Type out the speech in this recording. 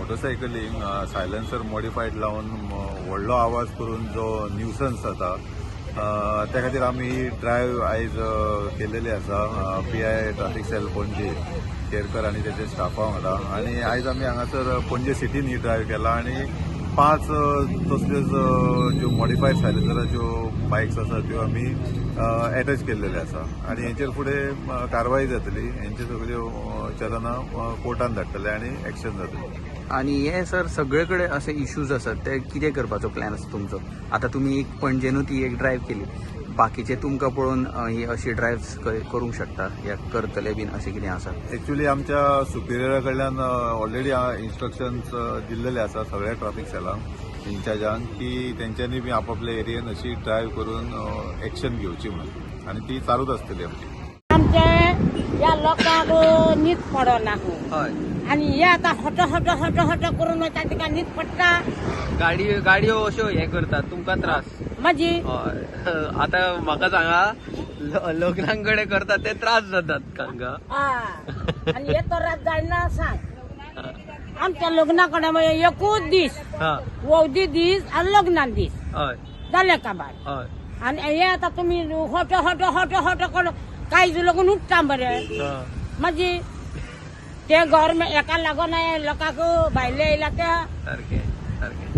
मोटरसायकलींक silencer modified लावन व्हडलो आवाज करून जो न्यूसन्स जाता त्या खातीर आमी ड्रायव्ह आयज केलेली आसा PI traffic cell Panaji Kerkar आनी तेजे स्टाफा वांगडा आनी आयज आमी हांगासर पणजे सिटीन ही ड्रायव्ह केला आनी 5 तसल्योच ज्यो मॉडिफायड सायलेन्सराच्यो बायक्स आसा त्यो आमी अटॅच केल्लेले आसा आनी हेंचेर फुडें कारवाई जातली. हेंच्यो सगळ्यो चलनां कोर्टान धाडटले आनी एक्शन जातली. आणि हे सर सगळे कडेन असे इश्यूज आसात ते कितें करपाचो प्लॅन आसा तुमचो? आता तुम्ही एक पणजेनूच ही एक ड्रायव्ह केली, बाकीचे तुमकां पळोवन ही अशी ड्रायव्ह करूंक शकता या करतले बीन अशें कितें आसा? एक्चुअली आमच्या सुपिरियरा कडल्यान ऑलरेडी इन्स्ट्रक्शन्स दिल्लेले आसा सगळ्या ट्रॅफिक सेलांक इन्चार्जांक की तेंच्यांनी बी आपापल्या एरियेन अशी ड्रायव्ह करून एक्शन घेवची म्हणून आनी ती चालूच आसतली आमची. आमच्या या लोकांक न्हीद पडना हय. आणि हे आता हट हट हट हट करून वयता तिका न्हीद पडटा. गाडयो अश्यो हे करतात तुमकां त्रास? माझी हय. आता म्हाका सांगा लग्नांकडे करतात ते त्रास जातात तांकां. आणि हे तर रात जायना सांग. आमच्या लग्नाकडे म्हणजे एकूच दीस वौदी दीस आणि लग्नान दीस हय जाले काबार. हय. आणि हे आता तुम्ही हट हट हट हट करून कांय लगून उठता बरे माझी ते गव्हर्मेंट एका लागून लोकांक भायले येयला त्या सारकें सारकें.